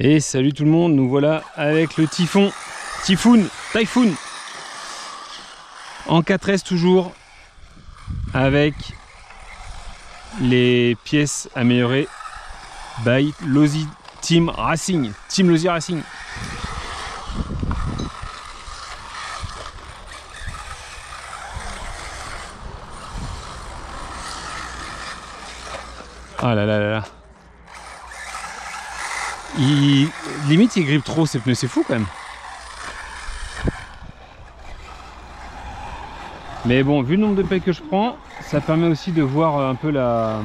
Et salut tout le monde, nous voilà avec le Typhoon en 4S toujours, avec les pièces améliorées by Losi Team Racing, Team Losi Racing. Ah là là là là. Limite il grippe trop ces pneus, c'est fou quand même. Mais bon, vu le nombre de pelles que je prends, ça permet aussi de voir un peu la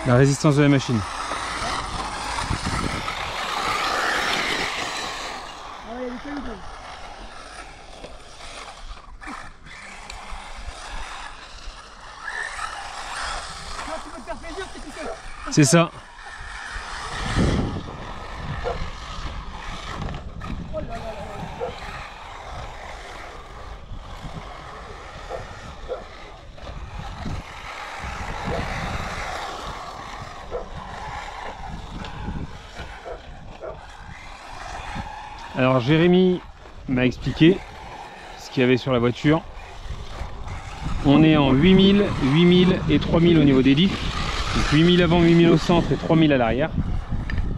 résistance de la machine. C'est ça. Alors Jérémy m'a expliqué ce qu'il y avait sur la voiture. On est en 8000, 8000 et 3000 au niveau des diffs. Donc 8000 avant, 8000 au centre et 3000 à l'arrière.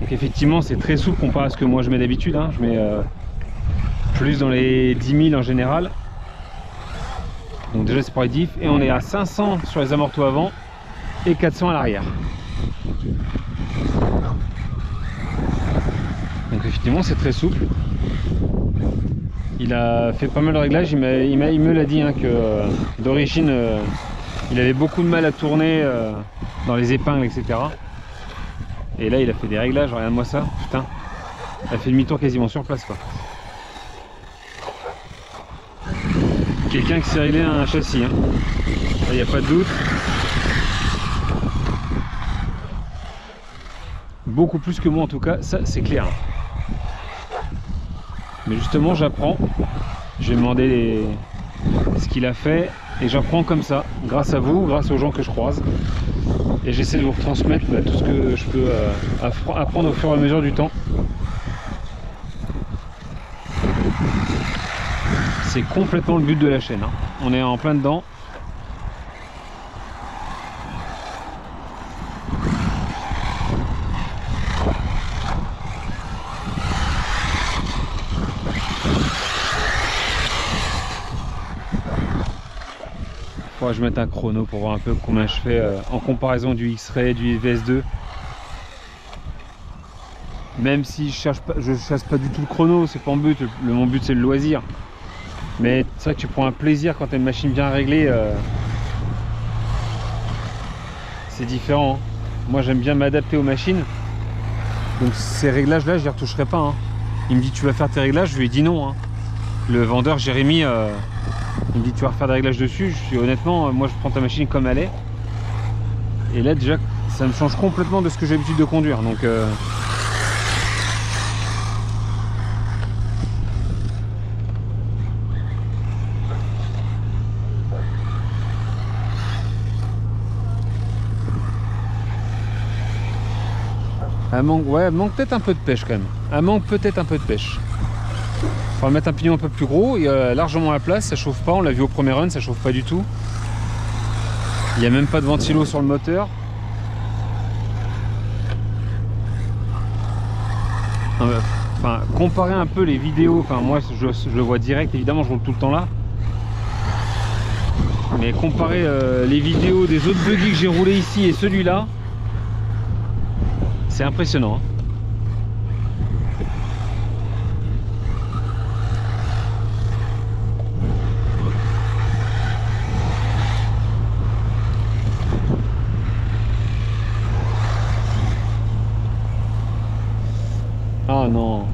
Donc effectivement c'est très souple comparé à ce que moi je mets d'habitude. Je mets plus dans les 10 000 en général. Donc déjà c'est pour les diffs. Et on est à 500 sur les amortos avant et 400 à l'arrière. Donc effectivement c'est très souple. Il a fait pas mal de réglages, il me l'a dit que d'origine il avait beaucoup de mal à tourner dans les épingles, etc. Et là il a fait des réglages, regarde-moi ça, putain. Il a fait demi-tour quasiment sur place quoi. Quelqu'un qui s'est réglé un châssis, il n'y a pas de doute. Beaucoup plus que moi en tout cas, ça c'est clair. Mais justement j'apprends, je vais demander ce qu'il a fait et j'apprends comme ça, grâce à vous, grâce aux gens que je croise. Et j'essaie de vous retransmettre tout ce que je peux apprendre au fur et à mesure du temps. C'est complètement le but de la chaîne, on est en plein dedans. Je vais mettre un chrono pour voir un peu combien je fais en comparaison du X-Ray, du VS2. Même si je chasse pas du tout le chrono, c'est pas mon but. Mon but c'est le loisir. Mais c'est vrai que tu prends un plaisir quand tu as une machine bien réglée. C'est différent. Moi j'aime bien m'adapter aux machines. Donc ces réglages là je les retoucherai pas. Il me dit tu vas faire tes réglages, je lui ai dit non. Le vendeur Jérémy il me dit tu vas refaire des réglages dessus. Je suis honnêtement, moi je prends ta machine comme elle est. Et là déjà ça me change complètement de ce que j'ai l'habitude de conduire. Donc elle manque peut-être un peu de pêche quand même. Elle manque peut-être un peu de pêche. On va mettre un pignon un peu plus gros, il y a largement la place, ça chauffe pas, on l'a vu au premier run, ça chauffe pas du tout. Il n'y a même pas de ventilo sur le moteur. Enfin, comparer un peu les vidéos, moi je le vois direct, évidemment je roule tout le temps là. Mais comparer les vidéos des autres buggy que j'ai roulé ici et celui-là, c'est impressionnant. Ah non.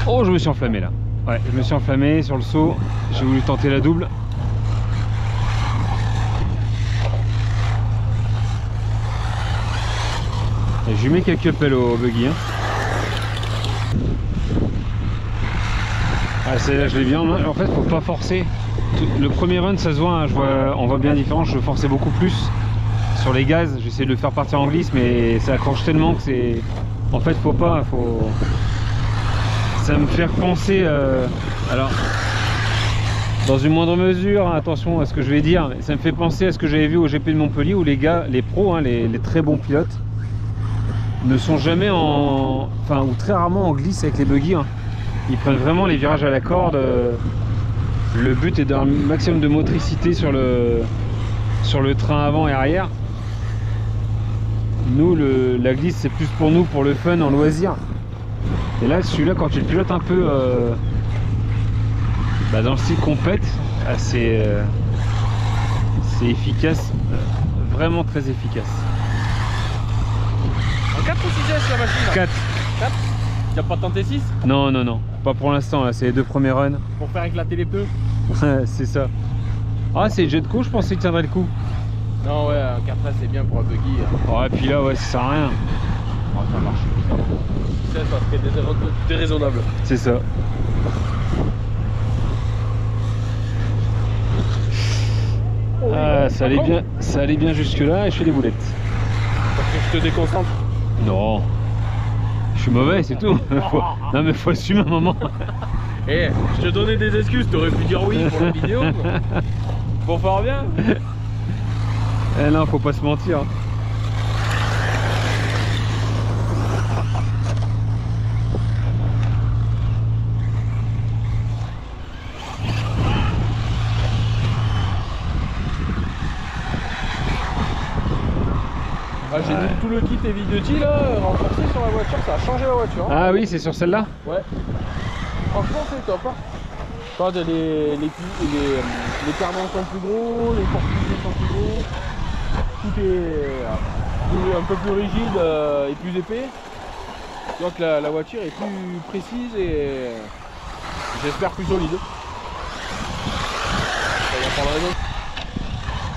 Oh, je me suis enflammé là. Ouais, je me suis enflammé sur le saut. J'ai voulu tenter la double. Et je lui mets quelques pelles au buggy. Hein. Ah, celle-là, je l'ai bien. En fait, faut pas forcer. Le premier run, ça se voit, hein, on voit bien la différence. Je forçais beaucoup plus sur les gaz. J'essaie de le faire partir en glisse, mais ça accroche tellement que c'est. En fait, faut pas. Ça me fait penser. Alors, dans une moindre mesure, hein, attention à ce que je vais dire, ça me fait penser à ce que j'avais vu au GP de Montpellier où les gars, les pros, hein, les très bons pilotes, ne sont jamais en. Enfin, ou très rarement en glisse avec les buggy. Hein. Ils prennent vraiment les virages à la corde. Le but est d'un maximum de motricité sur le train avant et arrière. Nous, la glisse, c'est plus pour nous, pour le fun, en loisir. Et là, celui-là, quand tu le pilotes un peu dans le style compète, c'est efficace, vraiment très efficace. En 4 ou 6S la machine? 4. 4? Tu n'as pas tenté 6? Non, non, non, pas pour l'instant, c'est les 2 premiers runs. Pour faire éclater les pneus? C'est ça. Ah, c'est le jet de coup, je pensais qu'il tiendrait le coup. Non, ouais, un 4S c'est bien pour un buggy. Hein. Ouais, puis là, ouais, ça sert à rien. Ouais, ça marche. Ça serait déraisonnable. C'est ça. Ah, ça allait bien jusque là et je fais des boulettes. Parce que je te déconcentre? Non. Je suis mauvais, c'est tout. Non mais faut assumer un moment. Eh, je te donnais des excuses, t'aurais pu dire oui pour la vidéo. Bon, faire bien. Eh non, faut pas se mentir. Ah, j'ai mis tout le kit Heavy Duty là, renforcé sur la voiture, ça a changé la voiture. Hein. Ah oui, c'est sur celle-là? Ouais. Franchement, c'est top. Hein. Quand les cardans sont plus gros, les porte-piliers sont plus gros, tout est un peu plus rigide et plus épais. Donc la voiture est plus précise et j'espère plus solide. Il n'y a pas de raison.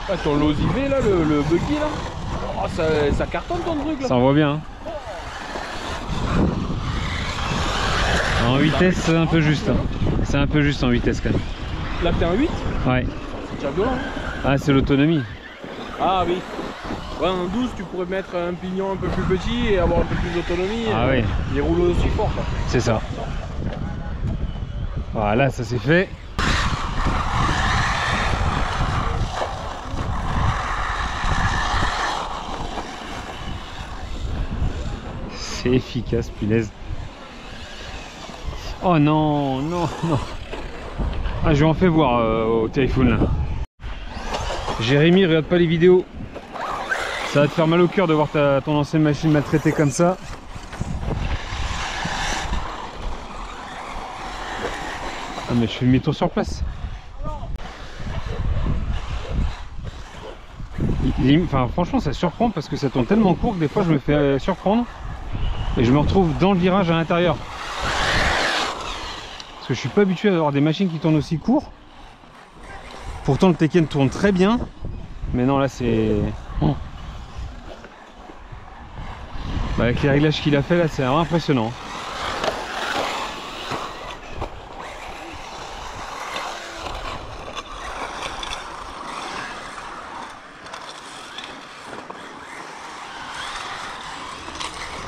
Ah, ton Losivé là, le buggy là. Oh, ça cartonne ton truc là. Ça envoie bien. Hein. En vitesse, c'est un peu juste. Hein. C'est un peu juste en vitesse quand même. Là t'es en 8? Ouais. C'est déjà violent. Hein. Ah, c'est l'autonomie. Ah oui. Ouais, en 12 tu pourrais mettre un pignon un peu plus petit et avoir un peu plus d'autonomie. Ah oui. Il roule aussi fort. C'est ça. Voilà, ça c'est fait. C'est efficace, punaise. Oh non, non, non. Ah, je vais en faire voir au téléphone là. Jérémy, regarde pas les vidéos. Ça va te faire mal au cœur de voir ton ancienne machine maltraitée comme ça. Ah mais je fais demi-tour sur place. Enfin, franchement ça surprend parce que ça tourne tellement court que des fois je me fais surprendre. Et je me retrouve dans le virage à l'intérieur. Parce que je suis pas habitué à avoir des machines qui tournent aussi court. Pourtant le Tekken tourne très bien. Mais non là c'est... Oh. Bah, avec les réglages qu'il a fait là c'est vraiment impressionnant.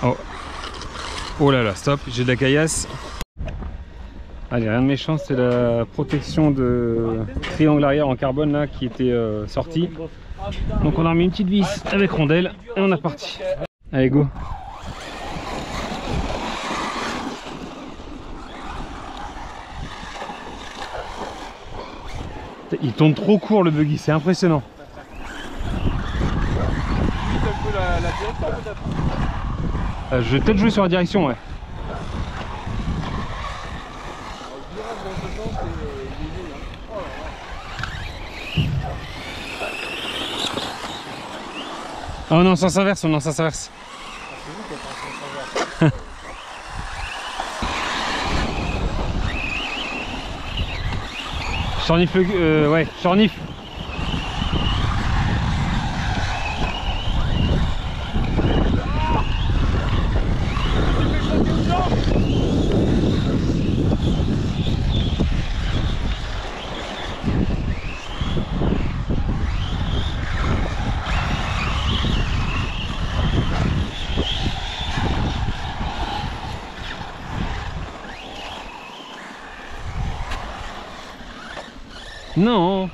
Oh. Oh là là, stop, j'ai de la caillasse. Allez, rien de méchant, c'est la protection de triangle arrière en carbone là qui était sortie. Donc on a remis une petite vis avec rondelle et on est parti. Allez, go. Il tourne trop court le buggy, c'est impressionnant. Je vais peut-être jouer sur la direction, ouais. Oh non, sens inverse, non, sens inverse. Charnif le... ouais, charnif. Non.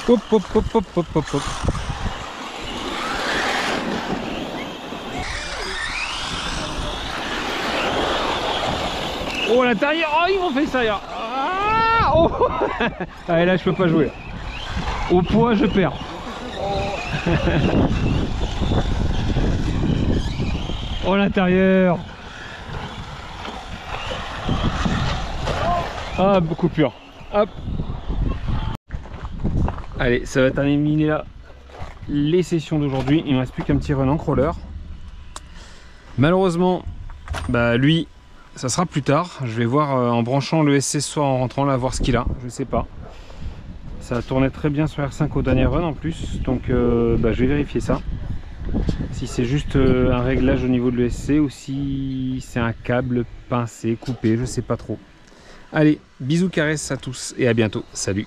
Hop, hop, hop, hop, hop, hop, hop. Oh, à l'intérieur, oh, ils m'ont fait ça, là. Ah, oh. Allez, là, je peux pas jouer. Au poids, je perds. Oh, l'intérieur. Ah, coupure. Hop. Allez, ça va terminer là les sessions d'aujourd'hui. Il ne me reste plus qu'un petit Renan crawler. Malheureusement, bah lui, ça sera plus tard. Je vais voir en branchant le SC ce soir, en rentrant là, voir ce qu'il a. Je sais pas. Ça tournait très bien sur R5 au dernier run en plus. Donc bah, je vais vérifier ça. Si c'est juste un réglage au niveau de l'ESC ou si c'est un câble pincé, coupé, je sais pas trop. Allez, bisous, caresses à tous et à bientôt. Salut!